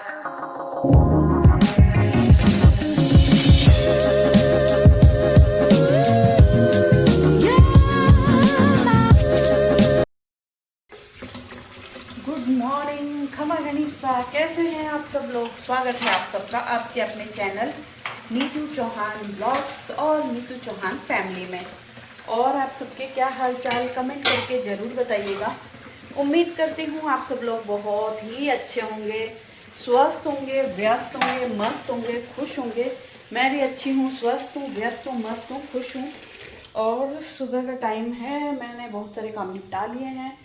Good morning खमा गनीसा, कैसे हैं आप सब लोग। स्वागत है आप सबका आपके अपने चैनल नीतू चौहान ब्लॉग्स और नीतू चौहान फैमिली में। और आप सबके क्या हाल चाल कमेंट करके ज़रूर बताइएगा। उम्मीद करती हूँ आप सब लोग बहुत ही अच्छे होंगे, स्वस्थ होंगे, व्यस्त होंगे, मस्त होंगे, खुश होंगे। मैं भी अच्छी हूँ, स्वस्थ हूँ, व्यस्त हूँ, मस्त हूँ, खुश हूँ। और सुबह का टाइम है, मैंने बहुत सारे काम निपटा लिए हैं।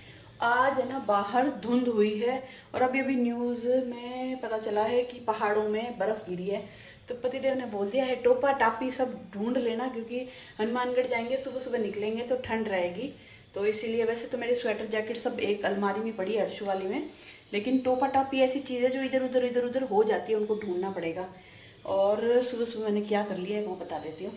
आज है ना बाहर धुंध हुई है और अभी अभी न्यूज़ में पता चला है कि पहाड़ों में बर्फ़ गिरी है। तो पतिदेव ने बोल दिया है टोपा टापी सब ढूंढ लेना, क्योंकि हनुमानगढ़ जाएंगे, सुबह सुबह निकलेंगे तो ठंड रहेगी। तो इसीलिए वैसे तो मेरे स्वेटर जैकेट सब एक अलमारी में पड़ी है अर्शु वाली में, लेकिन टोपा टापी ऐसी चीज़ है जो इधर उधर हो जाती है, उनको ढूंढना पड़ेगा। और सुबह सुबह मैंने क्या कर लिया है वो बता देती हूँ।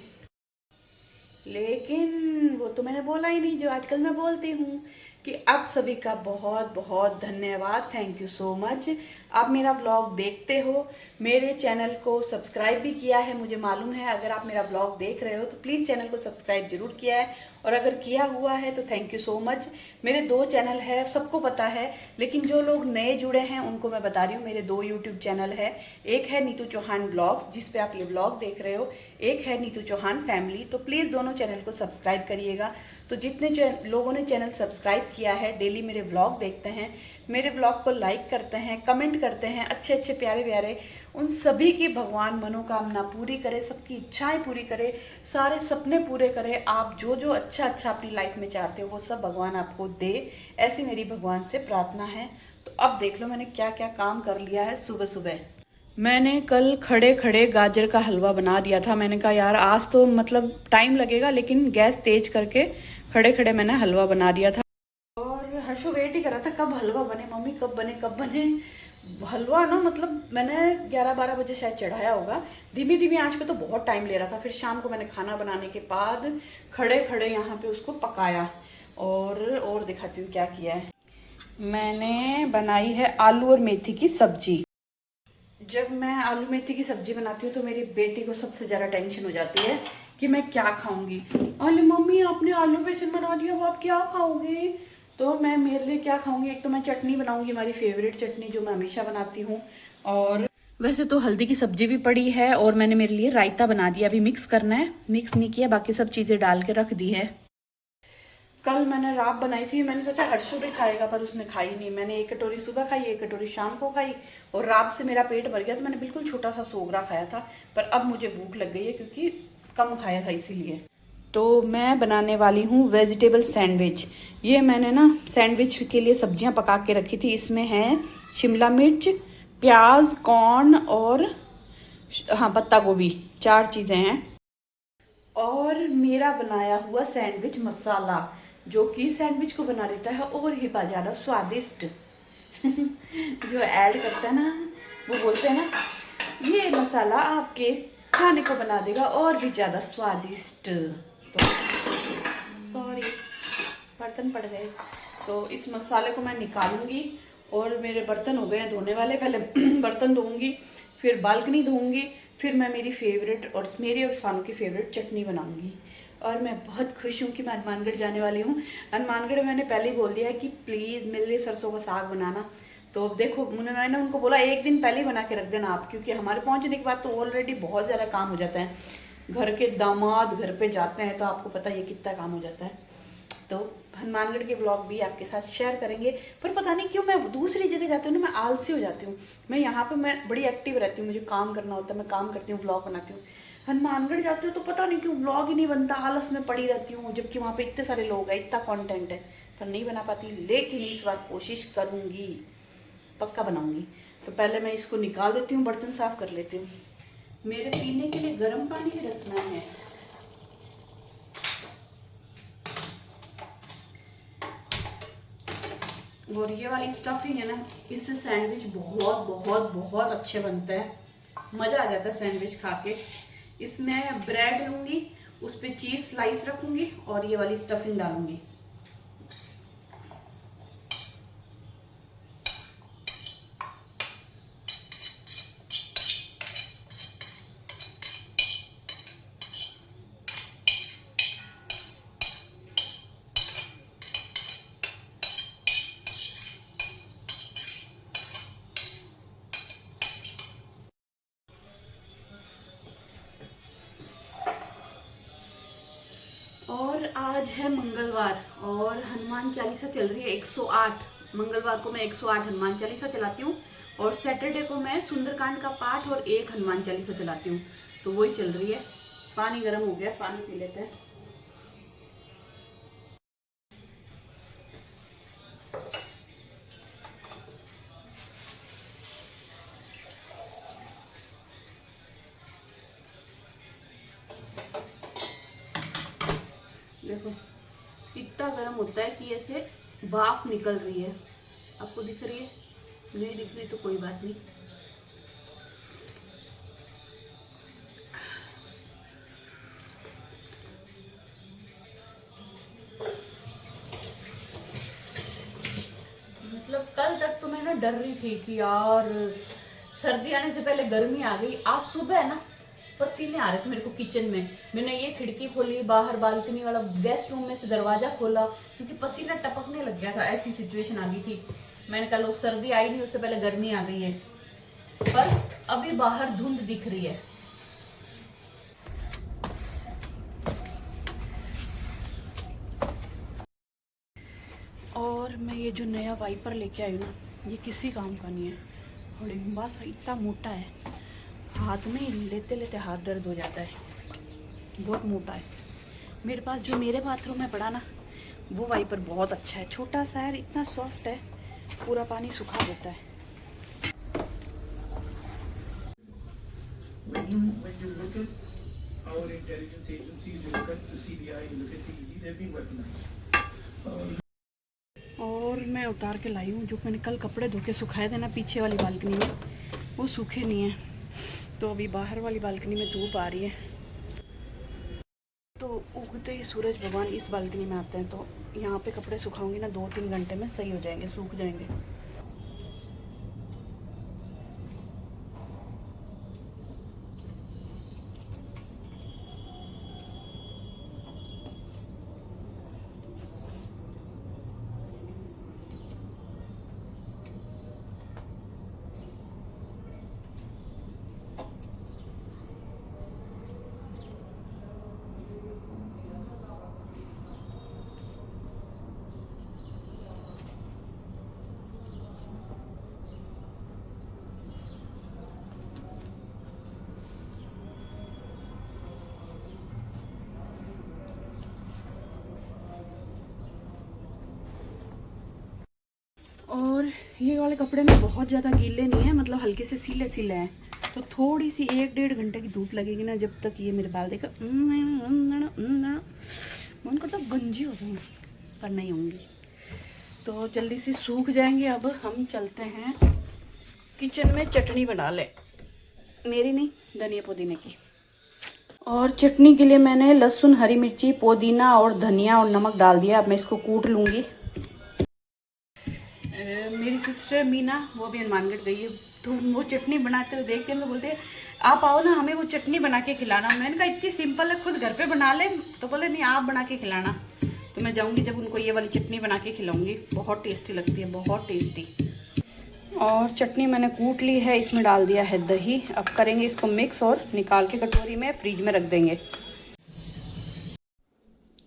लेकिन वो तो मैंने बोला ही नहीं जो आजकल मैं बोलती हूँ कि आप सभी का बहुत बहुत धन्यवाद, थैंक यू सो मच। आप मेरा ब्लॉग देखते हो, मेरे चैनल को सब्सक्राइब भी किया है, मुझे मालूम है। अगर आप मेरा ब्लॉग देख रहे हो तो प्लीज़ चैनल को सब्सक्राइब जरूर किया है, और अगर किया हुआ है तो थैंक यू सो मच। मेरे 2 चैनल है, सबको पता है, लेकिन जो लोग नए जुड़े हैं उनको मैं बता रही हूँ, मेरे 2 यूट्यूब चैनल है। एक है नीतू चौहान ब्लॉग्स जिस पे आप ये ब्लॉग देख रहे हो, एक है नीतू चौहान फैमिली। तो प्लीज़ दोनों चैनल को सब्सक्राइब करिएगा। तो जितने लोगों ने चैनल सब्सक्राइब किया है, डेली मेरे ब्लॉग देखते हैं, मेरे ब्लॉग को लाइक करते हैं, कमेंट करते हैं, अच्छे अच्छे प्यारे प्यारे, उन सभी की भगवान मनोकामना पूरी करे, सबकी इच्छाएं पूरी करे, सारे सपने पूरे करे। आप जो जो अच्छा अच्छा अपनी लाइफ में चाहते हो वो सब भगवान आपको दे, ऐसी मेरी भगवान से प्रार्थना है। तो अब देख लो मैंने क्या क्या काम कर लिया है सुबह सुबह। मैंने कल खड़े खड़े गाजर का हलवा बना दिया था। मैंने कहा यार आज तो मतलब टाइम लगेगा, लेकिन गैस तेज करके खड़े खड़े मैंने हलवा बना दिया था। और हर्षो वेट ही कर रहा था कब हलवा बने, मम्मी कब बने कब बने। हलवा ना मतलब मैंने 11-12 बजे शायद चढ़ाया होगा, धीमी धीमी आंच पे, तो बहुत टाइम ले रहा था। फिर शाम को मैंने खाना बनाने के बाद खड़े खड़े यहाँ पे उसको पकाया। और दिखाती हूँ क्या किया है। मैंने बनाई है आलू और मेथी की सब्जी। जब मैं आलू मेथी की सब्जी बनाती हूँ तो मेरी बेटी को सबसे ज़्यादा टेंशन हो जाती है कि मैं क्या खाऊंगी। अरे मम्मी आपने आलू बेसन बना दिया, अब आप क्या खाओगे। तो मैं मेरे लिए क्या खाऊंगी, एक तो मैं चटनी बनाऊंगी, हमारी फेवरेट चटनी जो मैं हमेशा बनाती हूँ। और वैसे तो हल्दी की सब्जी भी पड़ी है, और मैंने मेरे लिए रायता बना दिया, अभी मिक्स करना है, मिक्स नहीं किया, बाकी सब चीज़ें डाल के रख दी है। कल मैंने राब बनाई थी, मैंने सोचा हर्षु भी खाएगा पर उसने खाई नहीं। मैंने 1 कटोरी सुबह खाई, 1 कटोरी शाम को खाई, और राब से मेरा पेट भर गया। तो मैंने बिल्कुल छोटा सा सोगरा खाया था, पर अब मुझे भूख लग गई है क्योंकि कम खाया था इसीलिए। तो मैं बनाने वाली हूँ वेजिटेबल सैंडविच। ये मैंने ना सैंडविच के लिए सब्जियां पका के रखी थी। इसमें है शिमला मिर्च, प्याज, कॉर्न और हाँ पत्ता गोभी, 4 चीज़ें हैं। और मेरा बनाया हुआ सैंडविच मसाला, जो कि सैंडविच को बना देता है और ही ज़्यादा स्वादिष्ट। जो ऐड करता है ना, वो बोलते हैं ना ये मसाला आपके खाने को बना देगा और भी ज़्यादा स्वादिष्ट। तो सॉरी बर्तन पड़ गए। तो इस मसाले को मैं निकालूंगी, और मेरे बर्तन हो गए हैं धोने वाले। पहले बर्तन धोऊंगी, फिर बालकनी धोऊंगी, फिर मैं मेरी फेवरेट और मेरी और सानू की फेवरेट चटनी बनाऊंगी। और मैं बहुत खुश हूँ कि मैं हनुमानगढ़ जाने वाली हूँ। हनुमानगढ़ मैंने पहले ही बोल दिया है कि प्लीज़ मेरे लिए सरसों का साग बनाना। तो अब देखो मैंने उनको बोला 1 दिन पहले ही बना के रख देना आप, क्योंकि हमारे पहुँचने के बाद तो ऑलरेडी बहुत ज़्यादा काम हो जाता है। घर के दामाद घर पे जाते हैं तो आपको पता है कितना काम हो जाता है। तो हनुमानगढ़ के ब्लॉग भी आपके साथ शेयर करेंगे। पर पता नहीं क्यों मैं दूसरी जगह जाती हूँ ना, मैं आलसी हो जाती हूँ। मैं यहाँ पे मैं बड़ी एक्टिव रहती हूँ, मुझे काम करना होता है, मैं काम करती हूँ, ब्लॉग बनाती हूँ। हनुमानगढ़ जाती हूँ तो पता नहीं क्यों ब्लॉग ही नहीं बनता, आलस में पड़ी रहती हूँ, जबकि वहाँ पे इतने सारे लोग हैं, इतना कंटेंट है, पर नहीं बना पाती। लेकिन इस बार कोशिश करूँगी, पक्का बनाऊँगी। तो पहले मैं इसको निकाल देती हूँ, बर्तन साफ कर लेती हूँ। मेरे पीने के लिए गर्म पानी भी रखना है। और ये वाली स्टफिंग है ना, इससे सैंडविच बहुत बहुत बहुत अच्छे बनते हैं, मज़ा आ जाता है सैंडविच खा के। इसमें ब्रेड लूँगी, उस पर चीज़ स्लाइस रखूँगी और ये वाली स्टफिंग डालूँगी। आज है मंगलवार और हनुमान चालीसा चल रही है 108। मंगलवार को मैं 108 हनुमान चालीसा चलाती हूँ और सैटरडे को मैं सुंदरकांड का पाठ और एक हनुमान चालीसा चलाती हूँ, तो वही चल रही है। पानी गर्म हो गया, पानी पी लेते हैं। देखो इतना गर्म होता है कि ऐसे भाप निकल रही है। आपको दिख रही है? नहीं दिख रही तो कोई बात नहीं। मतलब कल तक तो मैं ना डर रही थी कि यार सर्दी आने से पहले गर्मी आ गई। आज सुबह है ना पसीने आ रहे थे मेरे को किचन में। मैंने ये खिड़की खोली, बाहर बालकनी वाला गेस्ट रूम में से दरवाजा खोला क्योंकि पसीना टपकने लग गया था। ऐसी सिचुएशन आ गई थी। मैंने कहा लो सर्दी आई नहीं, उससे पहले गर्मी आ गई है। पर अभी बाहर धुंध दिख रही है। और मैं ये जो नया वाइपर लेके आई हूँ ना, ये किसी काम का नहीं है। और बस इतना मोटा है, हाथ में लेते लेते हाथ दर्द हो जाता है। बहुत मोटा है। मेरे पास जो मेरे बाथरूम में पड़ा ना, वो वाइपर बहुत अच्छा है। छोटा सा है, इतना सॉफ्ट है, पूरा पानी सुखा देता है। When you look at our intelligence agencies, you look at the CBI, you look at the ED, they've been weaponized. और मैं उतार के लाई हूँ। जो मैंने कल कपड़े धो के सुखाए थे ना पीछे वाली बालकनी में, वो सूखे नहीं हैं। तो अभी बाहर वाली बालकनी में धूप आ रही है, तो उगते ही सूरज भगवान इस बालकनी में आते हैं। तो यहाँ पे कपड़े सुखाऊंगी ना, 2-3 घंटे में सही हो जाएंगे, सूख जाएंगे। और ये वाले कपड़े में बहुत ज़्यादा गीले नहीं है, मतलब हल्के से सीले सीले हैं। तो थोड़ी सी 1-1.5 घंटे की धूप लगेगी ना, जब तक ये मेरे बाल देखो मन करता गंजी हो जाऊँ, पर नहीं होंगी। तो जल्दी से सूख जाएंगे। अब हम चलते हैं किचन में, चटनी बना ले। मेरी नहीं, धनिया पुदीने की। और चटनी के लिए मैंने लहसुन, हरी मिर्ची, पुदीना और धनिया और नमक डाल दिया। अब मैं इसको कूट लूँगी। मेरी सिस्टर मीना, वो भी हनुमानगढ़ गई है, तो वो चटनी बनाते हुए देखते हैं तो बोलते हैं आप आओ ना, हमें वो चटनी बना के खिलाना। मैंने कहा इतनी सिंपल है, खुद घर पे बना ले। तो बोले नहीं, आप बना के खिलाना। तो मैं जाऊंगी जब उनको ये वाली चटनी बना के खिलाऊंगी। बहुत टेस्टी लगती है, बहुत टेस्टी। और चटनी मैंने कूट ली है, इसमें डाल दिया है दही। अब करेंगे इसको मिक्स और निकाल के कटोरी में फ्रिज में रख देंगे।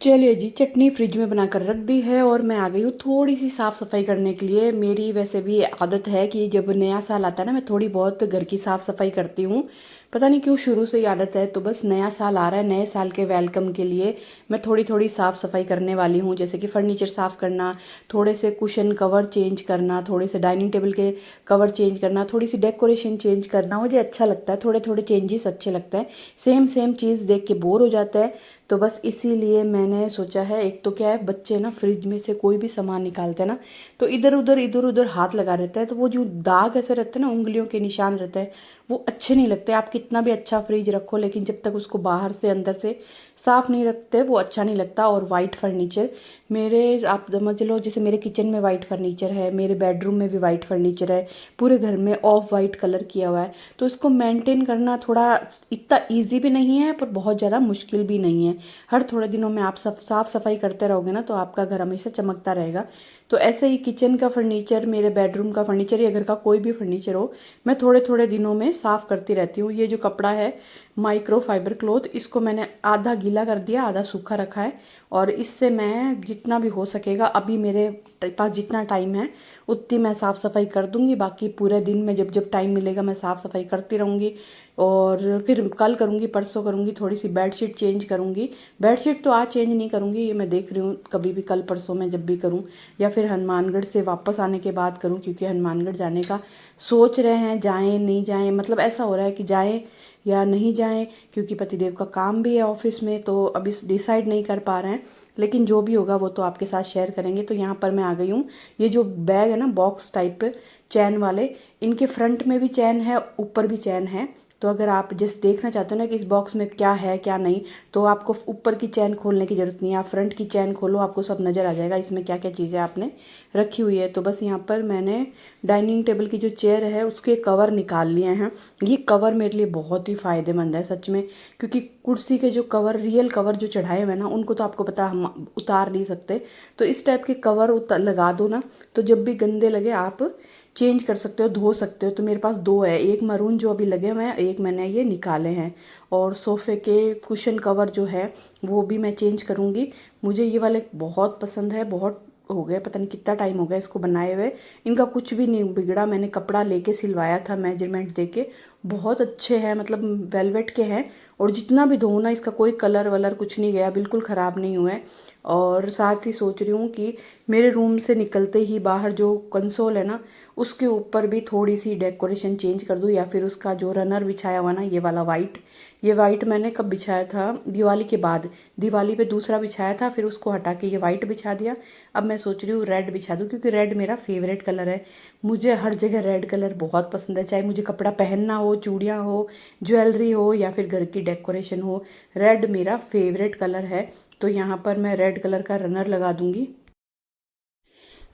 चलिए जी, चटनी फ्रिज में बनाकर रख दी है और मैं आ गई हूँ थोड़ी सी साफ़ सफाई करने के लिए। मेरी वैसे भी आदत है कि जब नया साल आता है ना, मैं थोड़ी बहुत घर की साफ़ सफाई करती हूँ। पता नहीं क्यों शुरू से ही आदत है। तो बस नया साल आ रहा है, नए साल के वेलकम के लिए मैं थोड़ी थोड़ी साफ़ सफाई करने वाली हूँ। जैसे कि फर्नीचर साफ़ करना, थोड़े से कुशन कवर चेंज करना, थोड़े से डाइनिंग टेबल के कवर चेंज करना, थोड़ी सी डेकोरेशन चेंज करना। मुझे अच्छा लगता है, थोड़े थोड़े चेंजेस अच्छे लगते हैं। सेम सेम चीज़ देख के बोर हो जाता है। तो बस इसीलिए मैंने सोचा है, एक तो क्या है, बच्चे ना फ्रिज में से कोई भी सामान निकालते हैं ना, तो इधर उधर हाथ लगा रहता है। तो वो जो दाग ऐसे रहते हैं ना, उंगलियों के निशान रहते हैं, वो अच्छे नहीं लगते। आप कितना भी अच्छा फ्रिज रखो, लेकिन जब तक उसको बाहर से अंदर से साफ़ नहीं रखते, वो अच्छा नहीं लगता। और वाइट फर्नीचर, मेरे आप समझ लो, जैसे मेरे किचन में वाइट फर्नीचर है, मेरे बेडरूम में भी वाइट फर्नीचर है, पूरे घर में ऑफ वाइट कलर किया हुआ है। तो इसको मेंटेन करना थोड़ा इतना ईजी भी नहीं है, पर बहुत ज़्यादा मुश्किल भी नहीं है। हर थोड़े दिनों में आप सब साफ़ सफाई करते रहोगे ना, तो आपका घर हमेशा चमकता रहेगा। तो ऐसे ही किचन का फर्नीचर, मेरे बेडरूम का फर्नीचर या घर का कोई भी फर्नीचर हो, मैं थोड़े थोड़े दिनों में साफ़ करती रहती हूँ। ये जो कपड़ा है माइक्रो फाइबर क्लॉथ, इसको मैंने आधा गीला कर दिया, आधा सूखा रखा है। और इससे मैं जितना भी हो सकेगा, अभी मेरे पास जितना टाइम है उतनी मैं साफ़ सफाई कर दूंगी। बाकी पूरे दिन में जब जब टाइम मिलेगा मैं साफ़ सफाई करती रहूँगी। और फिर कल करूँगी, परसों करूँगी, थोड़ी सी बेडशीट चेंज करूँगी। बेडशीट तो आज चेंज नहीं करूँगी, ये मैं देख रही हूँ कभी भी कल परसों में जब भी करूँ, या फिर हनुमानगढ़ से वापस आने के बाद करूँ, क्योंकि हनुमानगढ़ जाने का सोच रहे हैं, जाएँ नहीं जाएँ, मतलब ऐसा हो रहा है कि जाएँ या नहीं जाएं, क्योंकि पतिदेव का काम भी है ऑफिस में, तो अभी डिसाइड नहीं कर पा रहे हैं। लेकिन जो भी होगा वो तो आपके साथ शेयर करेंगे। तो यहाँ पर मैं आ गई हूँ। ये जो बैग है ना, बॉक्स टाइप चैन वाले, इनके फ्रंट में भी चैन है, ऊपर भी चैन है। तो अगर आप जस्ट देखना चाहते हो ना कि इस बॉक्स में क्या है क्या नहीं, तो आपको ऊपर की चैन खोलने की ज़रूरत नहीं है, आप फ्रंट की चैन खोलो, आपको सब नज़र आ जाएगा इसमें क्या क्या चीज़ें आपने रखी हुई है। तो बस यहाँ पर मैंने डाइनिंग टेबल की जो चेयर है उसके कवर निकाल लिए हैं। ये कवर मेरे लिए बहुत ही फ़ायदेमंद है सच में, क्योंकि कुर्सी के जो कवर, रियल कवर जो चढ़ाए हुए हैं ना, उनको तो आपको पता हम उतार नहीं सकते। तो इस टाइप के कवर लगा दो ना, तो जब भी गंदे लगे आप चेंज कर सकते हो, धो सकते हो। तो मेरे पास दो है, एक मरून जो अभी लगे हुए हैं, एक मैंने ये निकाले हैं। और सोफ़े के कुशन कवर जो है वो भी मैं चेंज करूँगी। मुझे ये वाले बहुत पसंद है, बहुत हो गया, पता नहीं कितना टाइम हो गया इसको बनाए हुए। इनका कुछ भी नहीं बिगड़ा, मैंने कपड़ा लेके सिलवाया था मेजरमेंट देके, बहुत अच्छे हैं, मतलब वेलवेट के हैं। और जितना भी धो ना, इसका कोई कलर वलर कुछ नहीं गया, बिल्कुल ख़राब नहीं हुए। और साथ ही सोच रही हूँ कि मेरे रूम से निकलते ही बाहर जो कंसोल है ना, उसके ऊपर भी थोड़ी सी डेकोरेशन चेंज कर दूँ, या फिर उसका जो रनर बिछाया हुआ ना, ये वाला वाइट, ये वाइट मैंने कब बिछाया था, दिवाली के बाद, दिवाली पे दूसरा बिछाया था, फिर उसको हटा के ये वाइट बिछा दिया। अब मैं सोच रही हूँ रेड बिछा दूँ, क्योंकि रेड मेरा फेवरेट कलर है। मुझे हर जगह रेड कलर बहुत पसंद है, चाहे मुझे कपड़ा पहनना हो, चूड़ियाँ हो, ज्वेलरी हो, या फिर घर की डेकोरेशन हो, रेड मेरा फेवरेट कलर है। तो यहाँ पर मैं रेड कलर का रनर लगा दूँगी।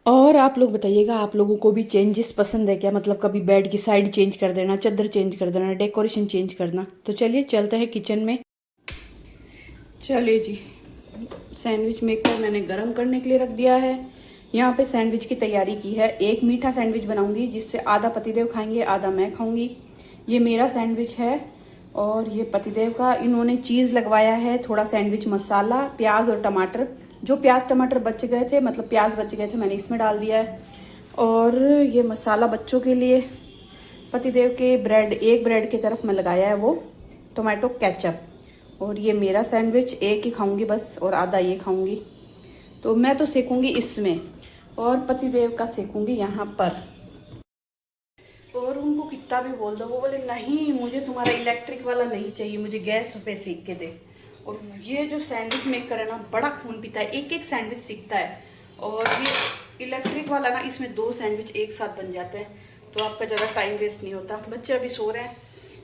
और आप लोग बताइएगा, आप लोगों को भी चेंजेस पसंद है क्या, मतलब कभी बेड की साइड चेंज कर देना, चादर चेंज कर देना, डेकोरेशन चेंज करना। तो चलिए चलते हैं किचन में। चलिए जी, सैंडविच मेकर मैंने गरम करने के लिए रख दिया है। यहाँ पे सैंडविच की तैयारी की है। एक मीठा सैंडविच बनाऊंगी जिससे आधा पतिदेव खाएंगे, आधा मैं खाऊंगी। ये मेरा सैंडविच है और ये पतिदेव का। इन्होंने चीज़ लगवाया है, थोड़ा सैंडविच मसाला, प्याज और टमाटर। जो प्याज टमाटर बच गए थे, मतलब प्याज बच गए थे, मैंने इसमें डाल दिया है। और ये मसाला बच्चों के लिए, पतिदेव के ब्रेड, एक ब्रेड की तरफ मैं लगाया है वो टोमेटो केचप। और ये मेरा सैंडविच एक ही खाऊंगी बस, और आधा ये खाऊंगी। तो मैं तो सेकूंगी इसमें, और पतिदेव का सेकूंगी यहाँ पर। और उनको कितना भी बोल दो, वो बोले नहीं मुझे तुम्हारा इलेक्ट्रिक वाला नहीं चाहिए, मुझे गैस पे सेक के दे। और ये जो सैंडविच मेकर है ना, बड़ा खून पीता है, एक एक सैंडविच सीखता है। और ये इलेक्ट्रिक वाला ना, इसमें 2 सैंडविच एक साथ बन जाते हैं, तो आपका ज़्यादा टाइम वेस्ट नहीं होता। बच्चे अभी सो रहे हैं।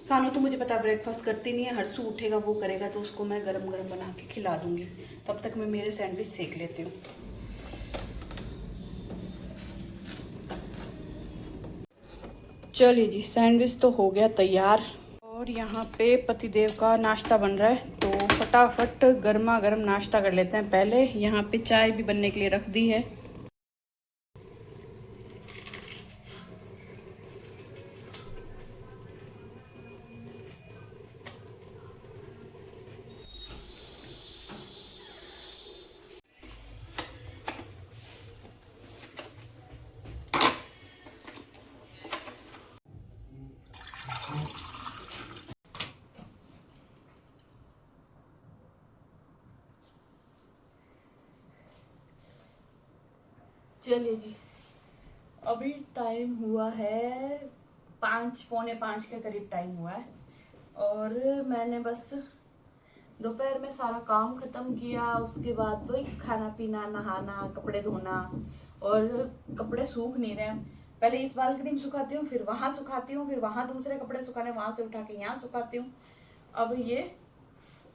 सानू तो मुझे पता ब्रेकफास्ट करती नहीं है, हरसू उठेगा वो करेगा, तो उसको मैं गरम गरम बना के खिला दूंगी। तब तक मैं मेरे सैंडविच सेक लेती हूँ। चलिए जी, सैंडविच तो हो गया तैयार। और यहाँ पे पतिदेव का नाश्ता बन रहा है, तो फटाफट गर्मा गर्म नाश्ता कर लेते हैं पहले। यहाँ पे चाय भी बनने के लिए रख दी है। चलिए जी, अभी टाइम हुआ है 5, पौने 5 के करीब टाइम हुआ है। और मैंने बस दोपहर में सारा काम खत्म किया। उसके बाद वही खाना पीना, नहाना, कपड़े धोना। और कपड़े सूख नहीं रहे हैं। पहले इस बालकनी में सुखाती हूँ, फिर वहां सुखाती हूँ, फिर वहां दूसरे कपड़े सुखाने, वहां से उठा के यहाँ सुखाती हूँ। अब ये,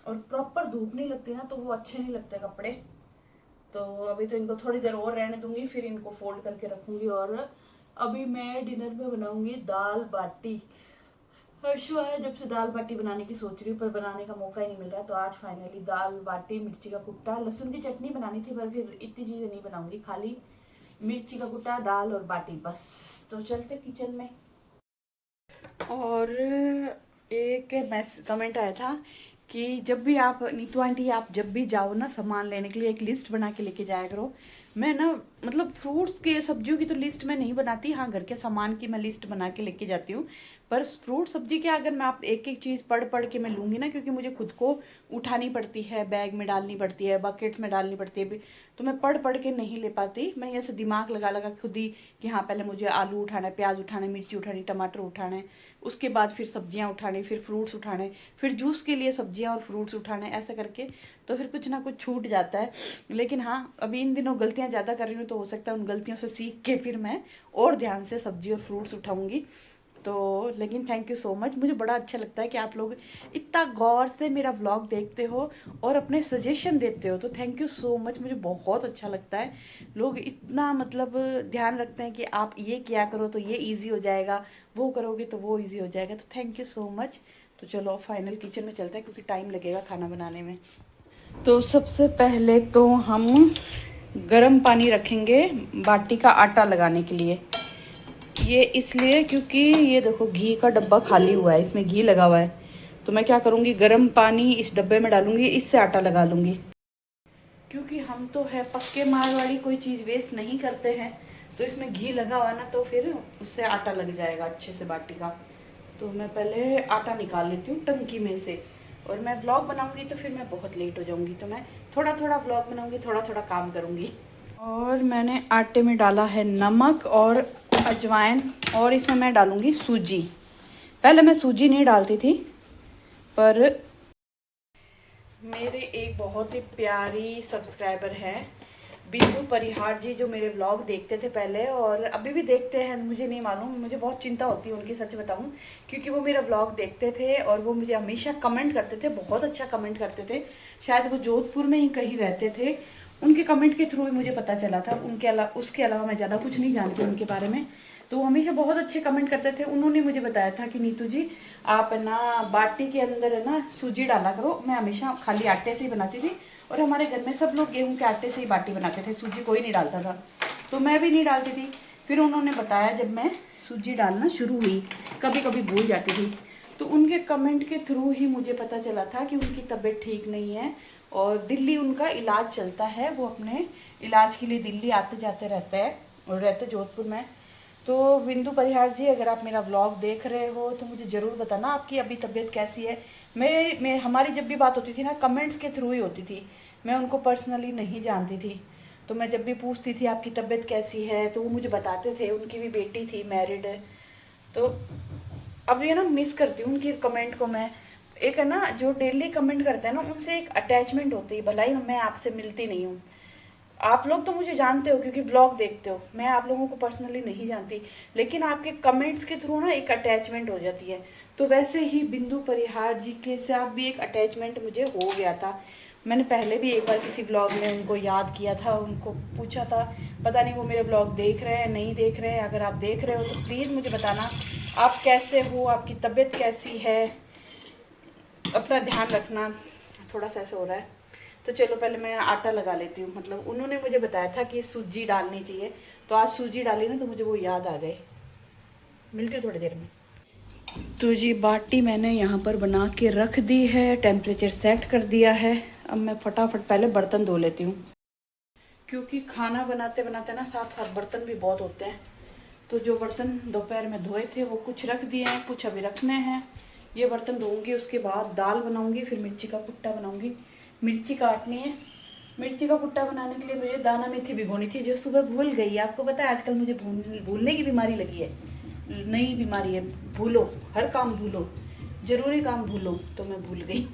और प्रॉपर धूप नहीं लगती ना, तो वो अच्छे नहीं लगते कपड़े। तो अभी तो इनको थोड़ी देर और रहने दूंगी, फिर इनको फोल्ड करके रखूंगी। और अभी मैं डिनर में बनाऊंगी दाल बाटी। हर्षु आया जब से दाल बाटी बनाने की सोच रही हूँ, पर बनाने का मौका ही नहीं मिल रहा। तो आज फाइनली दाल बाटी, मिर्ची का कुट्टा, लहसुन की चटनी बनानी थी, पर फिर इतनी चीजें नहीं बनाऊंगी, खाली मिर्ची का कुट्टा, दाल और बाटी बस। तो चलते किचन में। और एक कमेंट आया था कि जब भी आप नीतू आंटी आप जब भी जाओ ना सामान लेने के लिए एक लिस्ट बना के लेके जाया करो। मैं ना मतलब फ्रूट्स के सब्जियों की तो लिस्ट मैं नहीं बनाती, हाँ घर के सामान की मैं लिस्ट बना के लेके जाती हूँ। पर फ्रूट सब्जी के अगर मैं आप एक एक चीज़ पढ़ पढ़ के मैं लूँगी ना, क्योंकि मुझे खुद को उठानी पड़ती है, बैग में डालनी पड़ती है, बकेट्स में डालनी पड़ती है, तो मैं पढ़ पढ़ के नहीं ले पाती। मैं ऐसे दिमाग लगा लगा खुद ही कि हाँ पहले मुझे आलू उठाना है, प्याज उठाना है, मिर्ची उठानी, टमाटर उठाना है, उसके बाद फिर सब्जियां उठानी, फिर फ्रूट्स उठाने, फिर जूस के लिए सब्जियां और फ्रूट्स उठाने, ऐसा करके तो फिर कुछ ना कुछ छूट जाता है। लेकिन हाँ अभी इन दिनों गलतियां ज़्यादा कर रही हूँ, तो हो सकता है उन गलतियों से सीख के फिर मैं और ध्यान से सब्जी और फ्रूट्स उठाऊंगी। तो लेकिन थैंक यू सो मच, मुझे बड़ा अच्छा लगता है कि आप लोग इतना गौर से मेरा व्लॉग देखते हो और अपने सजेशन देते हो, तो थैंक यू सो मच, मुझे बहुत अच्छा लगता है। लोग इतना मतलब ध्यान रखते हैं कि आप ये किया करो तो ये इजी हो जाएगा, वो करोगे तो वो इजी हो जाएगा, तो थैंक यू सो मच। तो चलो फाइनल किचन में चलते हैं क्योंकि टाइम लगेगा खाना बनाने में। तो सबसे पहले तो हम गर्म पानी रखेंगे बाटी का आटा लगाने के लिए। ये इसलिए क्योंकि ये देखो घी का डब्बा खाली हुआ है, इसमें घी लगा हुआ है, तो मैं क्या करूँगी गर्म पानी इस डब्बे में डालूंगी, इससे आटा लगा लूँगी। क्योंकि हम तो है पक्के मारवाड़ी, कोई चीज़ वेस्ट नहीं करते हैं, तो इसमें घी लगा हुआ ना तो फिर उससे आटा लग जाएगा अच्छे से बाटी का। तो मैं पहले आटा निकाल लेती हूँ टंकी में से, और मैं व्लॉग बनाऊँगी तो फिर मैं बहुत लेट हो जाऊँगी, तो मैं थोड़ा थोड़ा व्लॉग बनाऊँगी, थोड़ा थोड़ा काम करूँगी। और मैंने आटे में डाला है नमक और अजवाइन, और इसमें मैं डालूँगी सूजी। पहले मैं सूजी नहीं डालती थी, पर मेरे एक बहुत ही प्यारी सब्सक्राइबर है बिंदु परिहार जी, जो मेरे व्लॉग देखते थे पहले और अभी भी देखते हैं, मुझे नहीं मालूम, मुझे बहुत चिंता होती है उनकी, सच बताऊं, क्योंकि वो मेरा व्लॉग देखते थे और वो मुझे हमेशा कमेंट करते थे, बहुत अच्छा कमेंट करते थे। शायद वो जोधपुर में ही कहीं रहते थे, उनके कमेंट के थ्रू ही मुझे पता चला था, उसके अलावा मैं ज़्यादा कुछ नहीं जानती उनके बारे में। तो वो हमेशा बहुत अच्छे कमेंट करते थे। उन्होंने मुझे बताया था कि नीतू जी आप ना बाटी के अंदर है ना सूजी डाला करो। मैं हमेशा खाली आटे से ही बनाती थी, और हमारे घर में सब लोग गेहूं के आटे से ही बाटी बनाते थे, सूजी कोई नहीं डालता था, तो मैं भी नहीं डालती थी। फिर उन्होंने बताया, जब मैं सूजी डालना शुरू हुई, कभी कभी भूल जाती थी, तो उनके कमेंट के थ्रू ही मुझे पता चला था कि उनकी तबीयत ठीक नहीं है और दिल्ली उनका इलाज चलता है, वो अपने इलाज के लिए दिल्ली आते जाते रहते हैं और रहते जोधपुर में। तो बिंदु परिहार जी, अगर आप मेरा व्लॉग देख रहे हो तो मुझे ज़रूर बताना आपकी अभी तबीयत कैसी है। मैं हमारी जब भी बात होती थी ना कमेंट्स के थ्रू ही होती थी, मैं उनको पर्सनली नहीं जानती थी। तो मैं जब भी पूछती थी आपकी तबीयत कैसी है, तो वो मुझे बताते थे, उनकी भी बेटी थी, मैरिड है। तो अब ये ना मिस करती हूँ उनकी कमेंट को मैं। एक है ना जो डेली कमेंट करते हैं ना, उनसे एक अटैचमेंट होती है, भलाई मैं आपसे मिलती नहीं हूँ, आप लोग तो मुझे जानते हो क्योंकि व्लॉग देखते हो, मैं आप लोगों को पर्सनली नहीं जानती, लेकिन आपके कमेंट्स के थ्रू ना एक अटैचमेंट हो जाती है। तो वैसे ही बिंदु परिहार जी के साथ भी एक अटैचमेंट मुझे हो गया था। मैंने पहले भी एक बार किसी व्लॉग में उनको याद किया था, उनको पूछा था, पता नहीं वो मेरे व्लॉग देख रहे हैं नहीं देख रहे हैं। अगर आप देख रहे हो तो प्लीज़ मुझे बताना आप कैसे हो, आपकी तबीयत कैसी है, अपना ध्यान रखना। थोड़ा सा ऐसा हो रहा है, तो चलो पहले मैं आटा लगा लेती हूँ। मतलब उन्होंने मुझे बताया था कि सूजी डालनी चाहिए, तो आज सूजी डाली ना तो मुझे वो याद आ गए। मिलती हूँ थोड़ी देर में। तो जी बाटी मैंने यहाँ पर बना के रख दी है, टेम्परेचर सेट कर दिया है। अब मैं फटाफट पहले बर्तन धो लेती हूँ, क्योंकि खाना बनाते बनाते ना साथ साथ बर्तन भी बहुत होते हैं। तो जो बर्तन दोपहर में धोए थे वो कुछ रख दिए हैं, कुछ अभी रखने हैं। ये बर्तन धोऊंगी, उसके बाद दाल बनाऊंगी, फिर मिर्ची का कुट्टा बनाऊंगी, मिर्ची काटनी है। मिर्ची का कुट्टा बनाने के लिए मुझे दाना मेथी भिगोनी थी, जो सुबह भूल गई। आपको पता है आजकल मुझे भूलने की बीमारी लगी है, नई बीमारी है, भूलो, हर काम भूलो, जरूरी काम भूलो, तो मैं भूल गई।